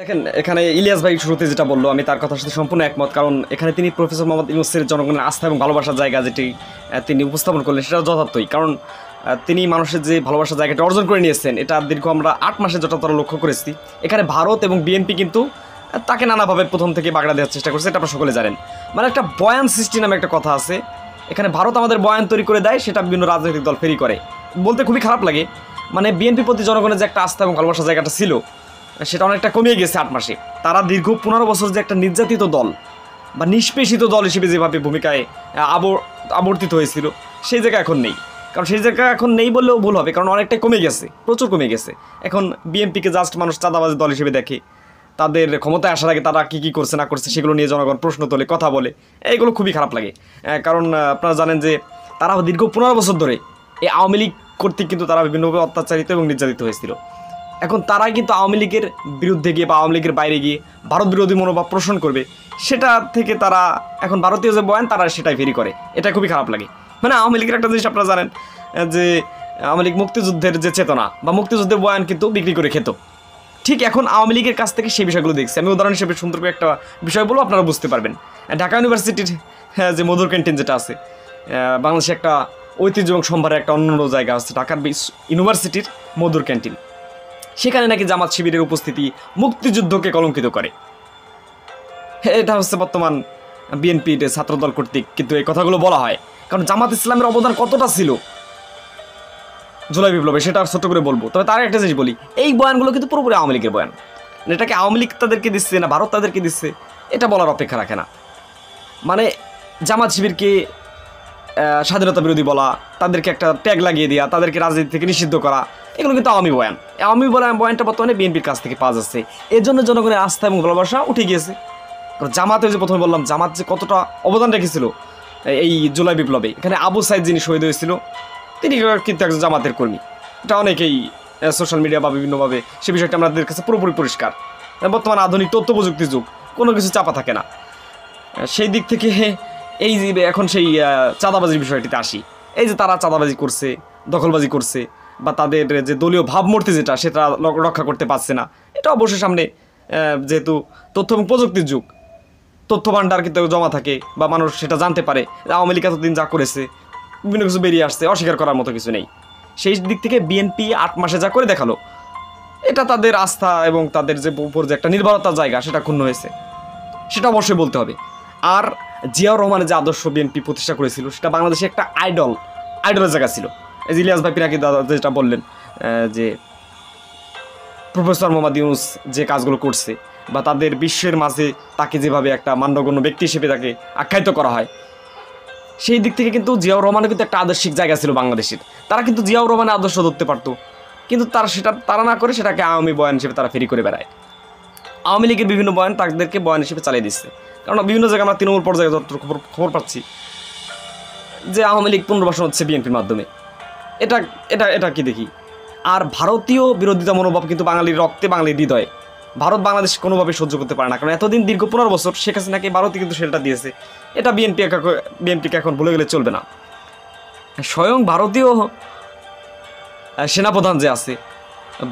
দেখেন এখানে ইলিয়াস ভাই শুরুতে যেটা বললো আমি তার কথার সাথে সম্পূর্ণ একমত। কারণ এখানে তিনি প্রফেসর মোহাম্মদ ইউনূসের জনগণের আস্থা এবং ভালোবাসার জায়গা যেটি তিনি উপস্থাপন করলেন সেটা যথার্থই। কারণ তিনি মানুষের যে ভালোবাসার জায়গাটা অর্জন করে নিয়েছেন এটা দীর্ঘ আমরা 8 মাসে যথাযথ লক্ষ্য করেছি। এখানে ভারত এবং বিএনপি কিন্তু তাকে নানাভাবে প্রথম থেকে বাগড়া দেওয়ার চেষ্টা করছে, এটা আপনারা সকলে জানেন। মানে একটা বয়ান সৃষ্টি নামে একটা কথা আছে, এখানে ভারত আমাদের বয়ান তৈরি করে দেয়, সেটা বিভিন্ন রাজনৈতিক দল ফেরি করে। বলতে খুবই খারাপ লাগে, মানে বিএনপির প্রতি জনগণের যে একটা আস্থা এবং ভালোবাসার জায়গাটা ছিল সেটা অনেকটা কমিয়ে গেছে 8 মাসে। তারা দীর্ঘ 15 বছর যে একটা নির্যাতিত দল বা নিষ্পেষিত দল হিসেবে যেভাবে ভূমিকায় আবর্তিত হয়েছিল সেই জায়গা এখন নেই। কারণ সেই জায়গা এখন নেই বললেও ভুল হবে, কারণ অনেকটাই কমে গেছে, প্রচুর কমে গেছে। এখন বিএনপিকে জাস্ট মানুষ চাঁদাবাজি দল হিসেবে দেখে, তাদের ক্ষমতায় আসার আগে তারা কী করছে না করছে সেগুলো নিয়ে জনগণ প্রশ্ন তোলে, কথা বলে, এইগুলো খুবই খারাপ লাগে। কারণ আপনারা জানেন যে তারা দীর্ঘ 15 বছর ধরে এই আওয়ামী লীগ কর্তৃক কিন্তু তারা বিভিন্নভাবে অত্যাচারিত এবং নির্যাতিত হয়েছিল। এখন তারাই কিন্তু আওয়ামী লীগের বিরুদ্ধে গিয়ে বা আওয়ামী লীগের বাইরে গিয়ে ভারত বিরোধী মনোভাব পোষণ করবে, সেটা থেকে তারা এখন ভারতীয় যে বয়ান তারা সেটাই ফেরি করে, এটা খুবই খারাপ লাগে। মানে আওয়ামী লীগের একটা জিনিস আপনারা জানেন যে আওয়ামী লীগ মুক্তিযুদ্ধের যে চেতনা বা মুক্তিযুদ্ধের বয়ান কিন্তু বিক্রি করে খেত। ঠিক এখন আওয়ামী লীগের কাছ থেকে সেই বিষয়গুলো দেখছি। আমি উদাহরণ হিসেবে সুন্দর করে একটা বিষয় বলবো, আপনারা বুঝতে পারবেন। ঢাকা ইউনিভার্সিটির যে মধুর ক্যান্টিন যেটা আছে, বাংলাদেশে একটা ঐতিহ্য এবং সম্ভারের একটা অন্য জায়গা আছে ঢাকার ইউনিভার্সিটির মধুর ক্যান্টিন। সেখানে নাকি জামাত শিবিরের উপস্থিতি মুক্তিযুদ্ধকে কলঙ্কিত করে। এটা হচ্ছে বর্তমান বিএনপির ছাত্রদল কর্তৃক কিন্তু এই কথাগুলো বলা হয়। কারণ জামাত ইসলামের অবদান কতটা ছিল জুলাই বিপ্লবে সেটা ছোট করে বলবো। তবে তার একটা জিনিস বলি, এই বয়ানগুলো কিন্তু পুরোপুরি আওয়ামী লীগের বয়ান। এটাকে আওয়ামী লীগ তাদেরকে দিচ্ছে না ভারত তাদেরকে দিচ্ছে এটা বলার অপেক্ষা রাখে না। মানে জামাত শিবিরকে স্বাধীনতা বিরোধী বলা, তাদেরকে একটা ট্যাগ লাগিয়ে দেওয়া, তাদেরকে রাজনীতি থেকে নিষিদ্ধ করা, এগুলো কিন্তু আওয়ামী বয়ান। আওয়ামী বয়ানটা বর্তমানে বিএনপির কাছ থেকে পাওয়া যাচ্ছে। এর জন্য জনগণের আস্থা এবং ভালোবাসা উঠে গিয়েছে। কারণ জামাতে যে প্রথমে বললাম জামাত যে কতটা অবদান রেখেছিল এই জুলাই বিপ্লবে, এখানে আবু সাইদ যিনি শহীদ হয়েছিল তিনি কিন্তু একজন জামাতের কর্মী। এটা অনেকেই সোশ্যাল মিডিয়া বা বিভিন্নভাবে সে বিষয়টা আমাদের কাছে পুরোপুরি পরিষ্কার। বর্তমান আধুনিক তথ্য প্রযুক্তির যুগ, কোনো কিছু চাপা থাকে না। সেই দিক থেকে এই যে এখন সেই চাঁদাবাজির বিষয়টিতে আসি, এই যে তারা চাঁদাবাজি করছে, দখলবাজি করছে বা তাদের যে দলীয় ভাবমূর্তি যেটা সেটা রক্ষা করতে পারছে না, এটা অবশ্যই সামনে যেহেতু তথ্য এবং প্রযুক্তির যুগ, তথ্য ভাণ্ডার কিন্তু জমা থাকে বা মানুষ সেটা জানতে পারে। আওয়ামী লীগ এতদিন যা করেছে বিভিন্ন কিছু বেরিয়ে আসছে, অস্বীকার করার মতো কিছু নেই। সেই দিক থেকে বিএনপি 8 মাসে যা করে দেখালো, এটা তাদের আস্থা এবং তাদের যে উপর যে একটা নির্ভরতার জায়গা সেটা ক্ষুণ্ণ হয়েছে, সেটা অবশ্যই বলতে হবে। আর জিয়াউর রহমানের যে আদর্শ বিএনপি প্রতিষ্ঠা করেছিল সেটা বাংলাদেশে একটা আইডলের জায়গা ছিল। এই ইলিয়াস ভাই পিনাকি দাদা যেটা বললেন যে প্রফেসর মোহাম্মদ ইউনূস যে কাজগুলো করছে বা তাদের বিশ্বের মাঝে তাকে যেভাবে একটা মান্যগণ্য ব্যক্তি হিসেবে তাকে আখ্যায়িত করা হয়, সেই দিক থেকে কিন্তু জিয়াউর রহমানের কিন্তু একটা আদর্শিক জায়গা ছিল বাংলাদেশের। তারা কিন্তু জিয়াউর রহমানের আদর্শ ধরতে পারতো, কিন্তু তারা না করে সেটাকে আওয়ামী বয়ান হিসেবে তারা ফেরি করে বেড়ায়। আওয়ামী লীগের বিভিন্ন বয়ান তাদেরকে বয়ান হিসেবে চালিয়ে দিচ্ছে। কারণ বিভিন্ন জায়গায় আমরা তৃণমূল পর্যায়ে যত খবর পাচ্ছি যে আওয়ামী লীগ পুনর্বাসন হচ্ছে বিএনপির মাধ্যমে, এটা এটা এটা কি দেখি। আর ভারতীয় বিরোধিতা মনোভাব কিন্তু বাঙালির রক্তে, বাঙালির হৃদয়ে। ভারত বাংলাদেশ কোনোভাবে সহ্য করতে পারে না, কারণ এতদিন দীর্ঘ 15 বছর শেখ হাসিনাকে ভারতই কিন্তু সেটা দিয়েছে। এটা বিএনপিকে এখন ভুলে গেলে চলবে না। স্বয়ং ভারতীয় সেনাপ্রধান যে আছে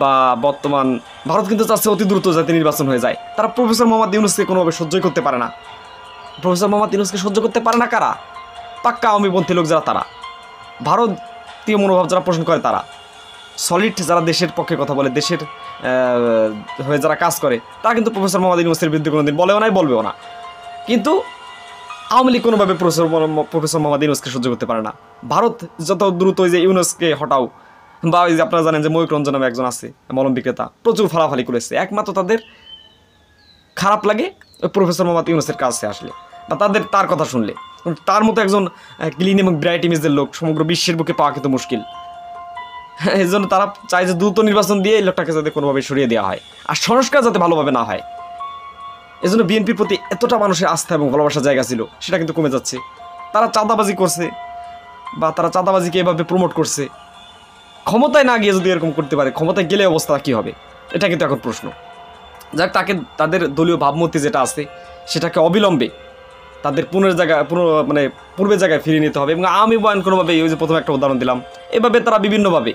বা বর্তমান ভারত কিন্তু চাচ্ছে অতি দ্রুত যাতে নির্বাচন হয়ে যায়। তারা প্রফেসর মোহাম্মদ ইউনূসকে কোনোভাবে সহ্যই করতে পারে না। প্রফেসর মোহাম্মদ ইউনূসকে সহ্য করতে পারে না কারা? পাক্কা আওয়ামীপন্থী লোক যারা, তারা ভারতীয় মনোভাব যারা পোষণ করে, তারা সলিড যারা দেশের পক্ষে কথা বলে, দেশের হয়ে যারা কাজ করে, তারা কিন্তু প্রফেসর মোহাম্মদ ইউনূসের বিরুদ্ধে কোনোদিন বলেও নাই, বলবেও না। কিন্তু আওয়ামী লীগ কোনোভাবে প্রফেসর মোহাম্মদ ইউনূসকে সহ্য করতে পারে না। ভারত যত দ্রুত ওই যে ইউনূসকে হটাও, বা ওই যে আপনারা জানেন যে ময়ূক রঞ্জন নামে একজন আছে মলম বিক্রেতা, প্রচুর ফালাফালি করেছে। একমাত্র তাদের খারাপ লাগে ওই প্রফেসর মোহাম্মদ ইউনূসের কাছে আসলে বা তার কথা শুনলে। তার মতো একজন ক্লিন এবং ব্রাইট ইমেজের লোক সমগ্র বিশ্বের বুকে পাওয়া কিন্তু মুশকিল। এই জন্য তারা চায় যে দ্রুত নির্বাচন দিয়ে এই লোকটাকে যাতে কোনোভাবে সরিয়ে দেওয়া হয় আর সংস্কার যাতে ভালোভাবে না হয়। এই জন্য বিএনপির প্রতি এতটা মানুষের আস্থা এবং ভালোবাসার জায়গা ছিল সেটা কিন্তু কমে যাচ্ছে। তারা চাঁদাবাজি করছে বা তারা চাঁদাবাজিকে এভাবে প্রমোট করছে। ক্ষমতায় না গিয়ে যদি এরকম করতে পারে, ক্ষমতায় গেলে অবস্থা কী হবে, এটা কিন্তু এখন প্রশ্ন। যাক, তাদের দলীয় ভাবমূর্তি যেটা আছে সেটাকে অবিলম্বে তাদের পূর্বের জায়গায় ফিরিয়ে নিতে হবে। এবং আওয়ামী বয়ান কোনোভাবে, ওই যে প্রথমে একটা উদাহরণ দিলাম, এভাবে তারা বিভিন্নভাবে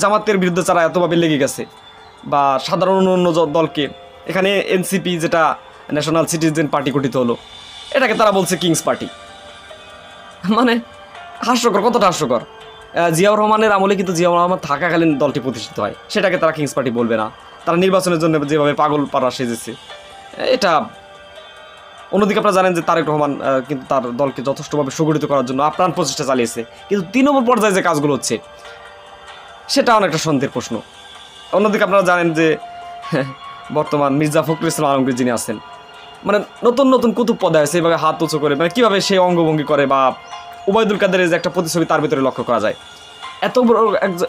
জামাতের বিরুদ্ধে যারা এতভাবে লেগে গেছে বা সাধারণ অন্য দলকে এখানে এনসিপি যেটা ন্যাশনাল সিটিজেন পার্টি গঠিত হলো, এটাকে তারা বলছে কিংস পার্টি। মানে হাস্যকর, কতটা হাস্যকর। জিয়াউর রহমানের আমলে কিন্তু জিয়াউর রহমান থাকাকালীন দলটি প্রতিষ্ঠিত হয়, সেটাকে তারা কিংস পার্টি বলবে না। তারা নির্বাচনের জন্য যেভাবে পাগল পাড়া সেজেছে, এটা। অন্যদিকে আপনারা জানেন যে তারেক রহমান কিন্তু তার দলকে যথেষ্টভাবে সুগঠিত করার জন্য আপ্রাণ প্রচেষ্টা চালিয়েছে, কিন্তু তৃণমূল পর্যায়ে যে কাজগুলো হচ্ছে সেটা অনেকটা সন্দেহের প্রশ্ন। অন্যদিকে আপনারা জানেন যে বর্তমান মির্জা ফখরুল ইসলাম আলমগীর যিনি আছেন, মানে নতুন নতুন কুতুব পদে আছে, এভাবে হাত উঁচু করে, মানে কীভাবে সে অঙ্গভঙ্গি করে, বা ওবায়দুল কাদেরের যে একটা প্রতিছবি তার ভিতরে লক্ষ্য করা যায়। এত বড়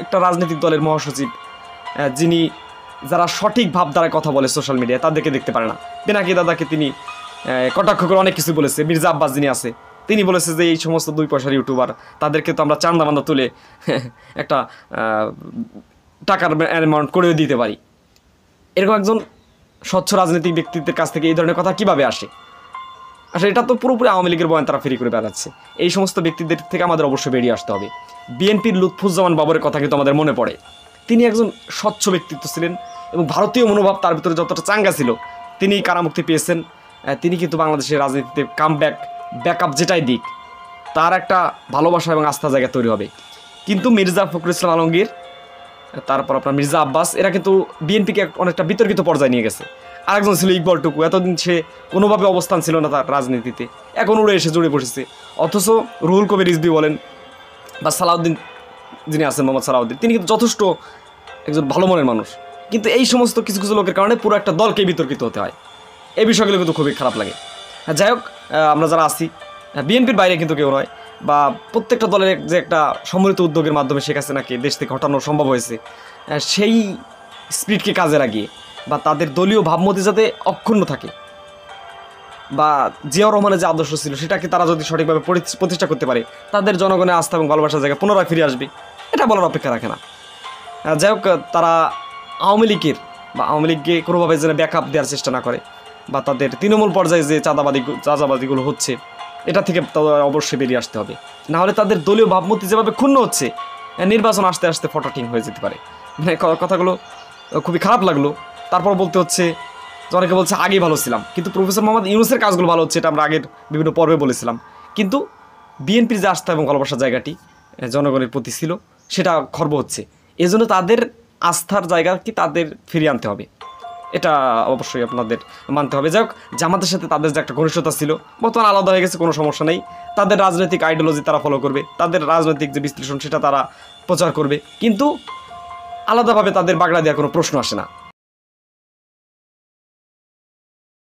একটা রাজনৈতিক দলের মহাসচিব, যিনি যারা সঠিক ভাবধারায় কথা বলে সোশ্যাল মিডিয়ায় তাদেরকে দেখতে পারে না। পিনাকি দাদাকে তিনি কটাক্ষ করে অনেক কিছু বলেছে। মির্জা আব্বাস যিনি আছে, তিনি বলেছে যে এই সমস্ত 2 পয়সার ইউটিউবার, তাদেরকে তো আমরা চান্দা মান্দা তুলে একটা টাকার অ্যামাউন্ট করেও দিতে পারি। এরকম একজন স্বচ্ছ রাজনৈতিক ব্যক্তিত্বের কাছ থেকে এই ধরনের কথা কিভাবে আসে? আসলে এটা তো পুরোপুরি আওয়ামী লীগের বয়ান তারা ফ্রি করে বেড়াচ্ছে। এই সমস্ত ব্যক্তিদের থেকে আমাদের অবশ্যই বেরিয়ে আসতে হবে। বিএনপির লুৎফুজ্জামান বাবরের কথা কিন্তু আমাদের মনে পড়ে। তিনি একজন স্বচ্ছ ব্যক্তিত্ব ছিলেন এবং ভারতীয় মনোভাব তার ভিতরে যতটা চাঙ্গা ছিল, তিনি কারামুক্তি পেয়েছেন। তিনি কিন্তু বাংলাদেশের রাজনীতিতে ব্যাকআপ যেটাই দিক, তার একটা ভালোবাসা এবং আস্থা জায়গা তৈরি হবে। কিন্তু মির্জা ফখরুল ইসলাম আলমগীর, তারপর আপনার মির্জা আব্বাস, এরা কিন্তু বিএনপিকে অনেকটা বিতর্কিত পর্যায়ে নিয়ে গেছে। আরেকজন ছিল ইকবাল টুকু, এতদিন সে কোনোভাবে অবস্থান ছিল না তার রাজনীতিতে, এখন উড়ে এসে জুড়ে বসেছে। অথচ রুহুল কবির রিজভী বলেন বা সালাউদ্দিন যিনি আছেন, মোহাম্মদ সালাউদ্দিন, তিনি কিন্তু যথেষ্ট একজন ভালো মনের মানুষ। কিন্তু এই সমস্ত কিছু কিছু লোকের কারণে পুরো একটা দলকে বিতর্কিত হতে হয়। এই বিষয়গুলো কিন্তু খুবই খারাপ লাগে। যাই হোক, আমরা যারা আছি, বিএনপির বাইরে কিন্তু কেউ নয়, বা প্রত্যেকটা দলের যে একটা সম্মিলিত উদ্যোগের মাধ্যমে শেখ হাসিনাকে দেশ থেকে হটানো সম্ভব হয়েছে, সেই স্পিরিটকে কাজে লাগিয়ে বা তাদের দলীয় ভাবমূর্তি যাতে অক্ষুণ্ণ থাকে, বা জিয়াউর রহমানের যে আদর্শ ছিল সেটাকে তারা যদি সঠিকভাবে প্রতিষ্ঠা করতে পারে, তাদের জনগণের আস্থা এবং ভালোবাসার জায়গায় পুনরায় ফিরে আসবে, এটা বলার অপেক্ষা রাখে না। যাই হোক, তারা আওয়ামী লীগকে কোনোভাবে যেন ব্যাকআপ দেওয়ার চেষ্টা না করে, বা তাদের তৃণমূল পর্যায়ে যে চাঁদাবাদিগুলো হচ্ছে, এটা থেকে তাদের অবশ্যই বেরিয়ে আসতে হবে। নাহলে তাদের দলীয় ভাবমূর্তি যেভাবে ক্ষুণ্ণ হচ্ছে, নির্বাচন আসতে আসতে ফটোটিং হয়ে যেতে পারে। মানে কথাগুলো খুবই খারাপ লাগলো। তারপর বলতে হচ্ছে যে অনেকে বলছে আগেই ভালো ছিলাম, কিন্তু প্রফেসর মোহাম্মদ ইউনূসের কাজগুলো ভালো হচ্ছে, এটা আমরা আগের বিভিন্ন পর্বে বলেছিলাম। কিন্তু বিএনপির যে আস্থা এবং ভালোবাসার জায়গাটি জনগণের প্রতি ছিল, সেটা খর্ব হচ্ছে। এজন্য তাদের আস্থার জায়গা কি তাদের ফিরিয়ে আনতে হবে, এটা অবশ্যই আপনাদের মানতে হবে। যাই হোক, জামাতের সাথে তাদের যে একটা ঘনিষ্ঠতা ছিল, বর্তমানে আলাদা হয়ে গেছে, কোনো সমস্যা নেই। তাদের রাজনৈতিক আইডিওলজি তারা ফলো করবে, তাদের রাজনৈতিক যে বিশ্লেষণ সেটা তারা প্রচার করবে, কিন্তু আলাদাভাবে তাদের বাগড়া দেওয়ার কোনো প্রশ্ন আসে না।